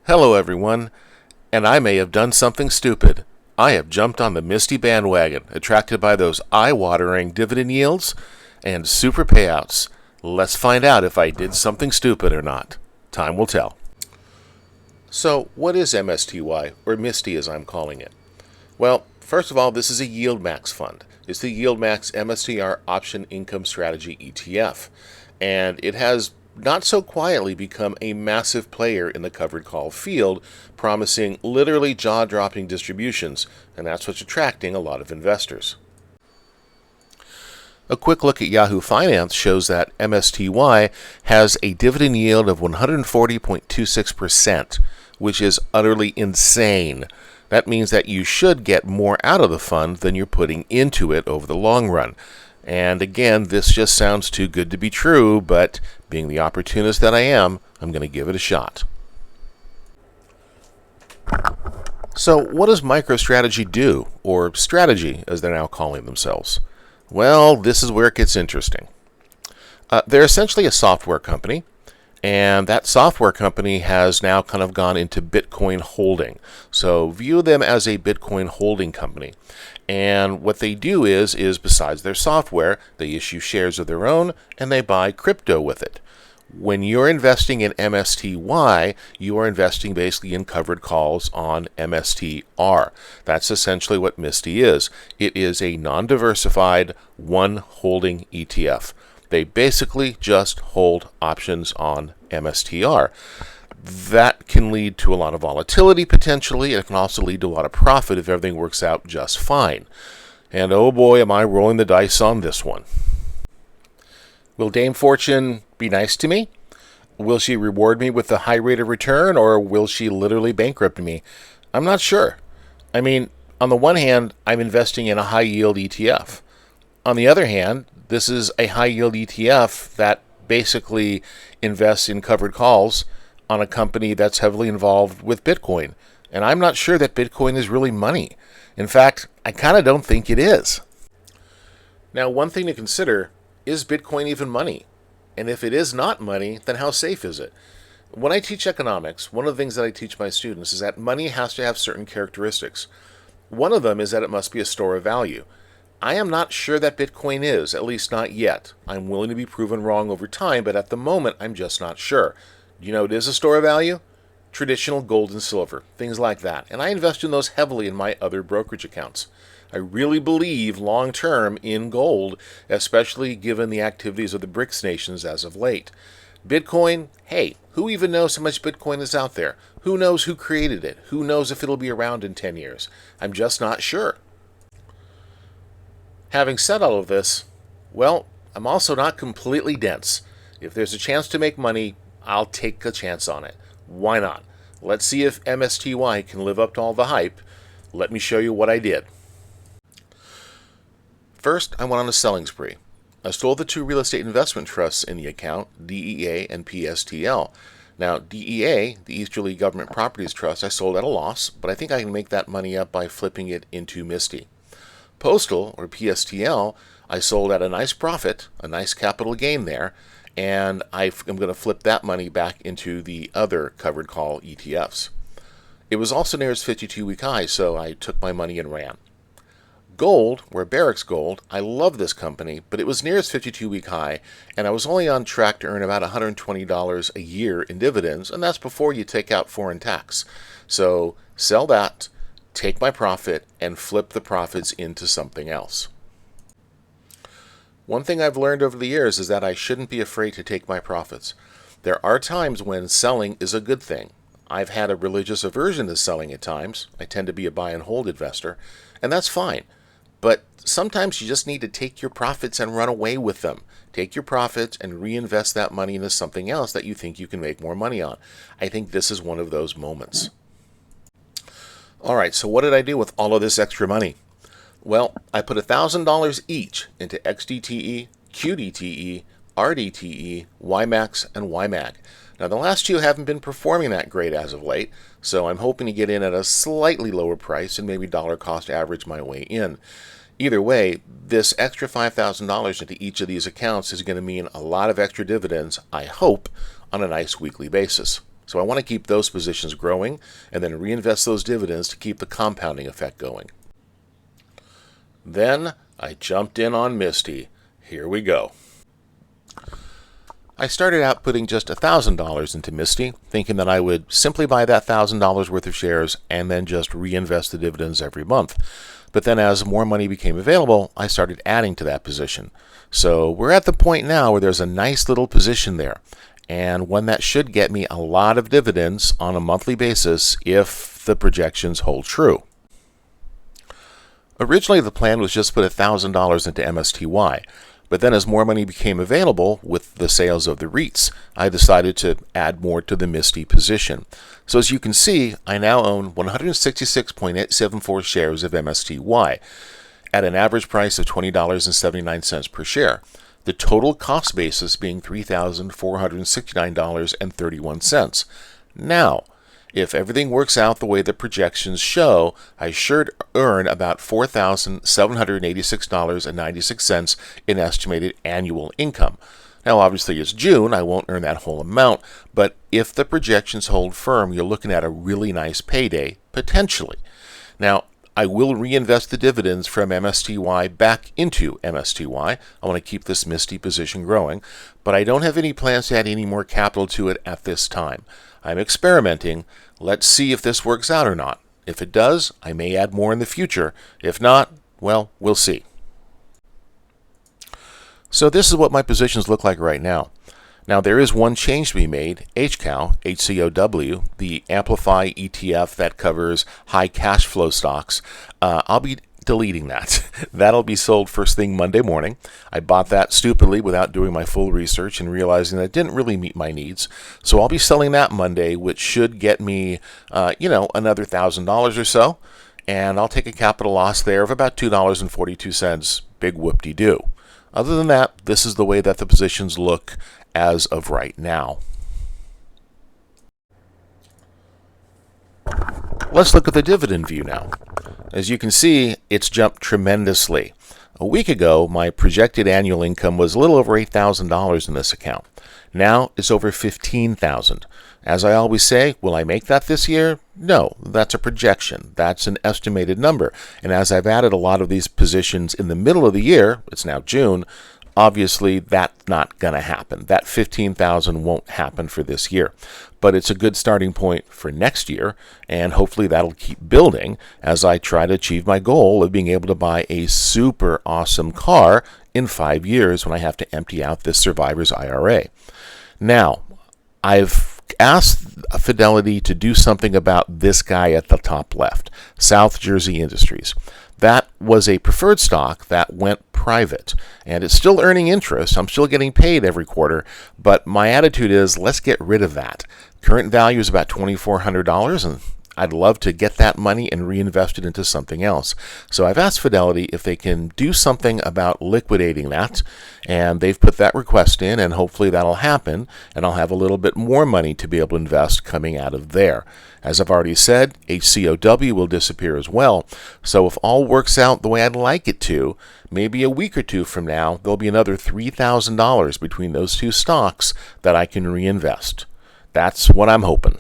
Hello everyone, and I may have done something stupid. I have jumped on the MSTY bandwagon, attracted by those eye-watering dividend yields and super payouts. Let's find out if I did something stupid or not. Time will tell. So, what is MSTY, or MSTY as I'm calling it? Well, first of all, this is a yield max fund. It's the yield max MSTR Option Income Strategy ETF, and it has not so quietly become a massive player in the covered call field, promising literally jaw-dropping distributions, and that's what's attracting a lot of investors. A quick look at Yahoo Finance shows that MSTY has a dividend yield of 140.26%, which is utterly insane. That means that you should get more out of the fund than you're putting into it over the long run. And again, this just sounds too good to be true, but being the opportunist that I am, I'm going to give it a shot. So what does MicroStrategy do, or Strategy as they're now calling themselves? Well, this is where it gets interesting. They're essentially a software company, and that software company has now kind of gone into Bitcoin holding. So view them as a Bitcoin holding company. And what they do is besides their software, they issue shares of their own and they buy crypto with it. When you're investing in MSTY, you are investing basically in covered calls on MSTR. That's essentially what MSTY is. It is a non-diversified, one holding ETF. They basically just hold options on MSTR. That can lead to a lot of volatility potentially, and it can also lead to a lot of profit if everything works out just fine. And oh boy, am I rolling the dice on this one. Will Dame Fortune be nice to me? Will she reward me with a high rate of return, or will she literally bankrupt me? I'm not sure. I mean, on the one hand, I'm investing in a high yield ETF. On the other hand, this is a high yield ETF that basically invests in covered calls on a company that's heavily involved with Bitcoin. And I'm not sure that Bitcoin is really money. In fact, I kind of don't think it is. Now, one thing to consider, is Bitcoin even money? And if it is not money, then how safe is it? When I teach economics, one of the things that I teach my students is that money has to have certain characteristics. One of them is that it must be a store of value. I am not sure that Bitcoin is, at least not yet. I'm willing to be proven wrong over time, but at the moment, I'm just not sure. You know, it is a store of value? Traditional gold and silver, things like that. And I invest in those heavily in my other brokerage accounts. I really believe long-term in gold, especially given the activities of the BRICS nations as of late. Bitcoin, hey, who even knows how much Bitcoin is out there? Who knows who created it? Who knows if it'll be around in 10 years? I'm just not sure. Having said all of this, well, I'm also not completely dense. If there's a chance to make money, I'll take a chance on it. Why not? Let's see if MSTY can live up to all the hype. Let me show you what I did. First, I went on a selling spree. I sold the two real estate investment trusts in the account, DEA and PSTL. Now, DEA, the Easterly Government Properties Trust, I sold at a loss, but I think I can make that money up by flipping it into MSTY. Postal, or PSTL, I sold at a nice profit, a nice capital gain there, and I'm going to flip that money back into the other covered call ETFs. It was also near its 52-week high, so I took my money and ran. Gold, or Barrick's Gold, I love this company, but it was near its 52-week high, and I was only on track to earn about $120 a year in dividends, and that's before you take out foreign tax. So sell that, take my profit, and flip the profits into something else. One thing I've learned over the years is that I shouldn't be afraid to take my profits. There are times when selling is a good thing. I've had a religious aversion to selling at times. I tend to be a buy and hold investor, and that's fine. But sometimes you just need to take your profits and run away with them. Take your profits and reinvest that money into something else that you think you can make more money on. I think this is one of those moments. All right, so what did I do with all of this extra money? Well, I put $1,000 each into XDTE, QDTE, RDTE, YMAX, and YMAG. Now, the last two haven't been performing that great as of late, so I'm hoping to get in at a slightly lower price and maybe dollar cost average my way in. Either way, this extra $5,000 into each of these accounts is going to mean a lot of extra dividends, I hope, on a nice weekly basis. So I want to keep those positions growing and then reinvest those dividends to keep the compounding effect going. Then I jumped in on MSTY. Here we go. I started out putting just $1,000 into MSTY, thinking that I would simply buy that $1,000 worth of shares and then just reinvest the dividends every month. But then as more money became available, I started adding to that position. So we're at the point now where there's a nice little position there, and one that should get me a lot of dividends on a monthly basis if the projections hold true. Originally, the plan was just to put $1,000 into MSTY, but then as more money became available with the sales of the REITs, I decided to add more to the MSTY position. So as you can see, I now own 166.874 shares of MSTY at an average price of $20.79 per share. The total cost basis being $3,469.31. Now, if everything works out the way the projections show, I should earn about $4,786.96 in estimated annual income. Now, obviously, it's June. I won't earn that whole amount, but if the projections hold firm, you're looking at a really nice payday, potentially. Now, I will reinvest the dividends from MSTY back into MSTY. I want to keep this MSTY position growing, but I don't have any plans to add any more capital to it at this time. I'm experimenting. Let's see if this works out or not. If it does, I may add more in the future. If not, well, we'll see. So this is what my positions look like right now. Now, there is one change to be made. HCOW, the Amplify ETF that covers high cash flow stocks, I'll be deleting that. That'll be sold first thing Monday morning. I bought that stupidly without doing my full research and realizing that it didn't really meet my needs. So I'll be selling that Monday, which should get me, another $1,000 or so. And I'll take a capital loss there of about $2.42. Big whoop-de-doo. Other than that, this is the way that the positions look as of right now. Let's look at the dividend view now. As you can see, it's jumped tremendously. A week ago, my projected annual income was a little over $8,000 in this account. Now it's over $15,000. As I always say, will I make that this year? No, that's a projection. That's an estimated number. And as I've added a lot of these positions in the middle of the year, it's now June, obviously that's not going to happen. That $15,000 won't happen for this year. But it's a good starting point for next year, and hopefully that'll keep building as I try to achieve my goal of being able to buy a super awesome car in 5 years when I have to empty out this Survivor's IRA. Now, I've asked Fidelity to do something about this guy at the top left, South Jersey Industries. That was a preferred stock that went private, and it's still earning interest. I'm still getting paid every quarter, but my attitude is let's get rid of that. Current value is about $2,400, and I'd love to get that money and reinvest it into something else. So I've asked Fidelity if they can do something about liquidating that, and they've put that request in, and hopefully that'll happen, and I'll have a little bit more money to be able to invest coming out of there. As I've already said, HCOW will disappear as well, so if all works out the way I'd like it to, maybe a week or two from now, there'll be another $3,000 between those two stocks that I can reinvest. That's what I'm hoping.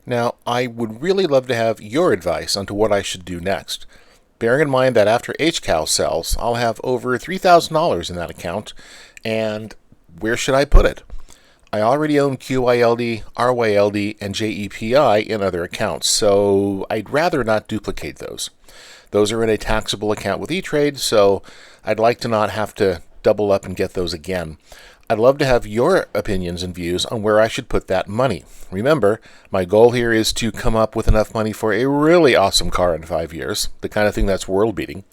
Now, I would really love to have your advice onto what I should do next. Bearing in mind that after HCOW sells, I'll have over $3,000 in that account, and where should I put it? I already own QYLD, RYLD, and JEPI in other accounts, so I'd rather not duplicate those. Those are in a taxable account with E-Trade, so I'd like to not have to double up and get those again. I'd love to have your opinions and views on where I should put that money. Remember, my goal here is to come up with enough money for a really awesome car in 5 years, the kind of thing that's world-beating.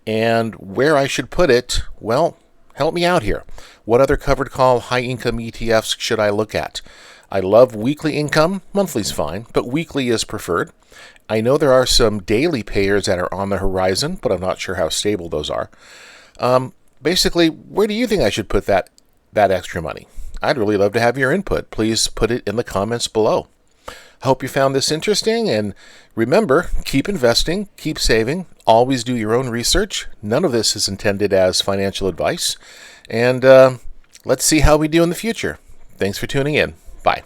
And where I should put it, well, help me out here. What other covered call high-income ETFs should I look at? I love weekly income. Monthly's fine, but weekly is preferred. I know there are some daily payers that are on the horizon, but I'm not sure how stable those are. Basically, where do you think I should put that extra money? I'd really love to have your input. Please put it in the comments below. I hope you found this interesting, and remember, keep investing, keep saving, always do your own research. None of this is intended as financial advice, and Let's see how we do in the future. Thanks for tuning in. Bye.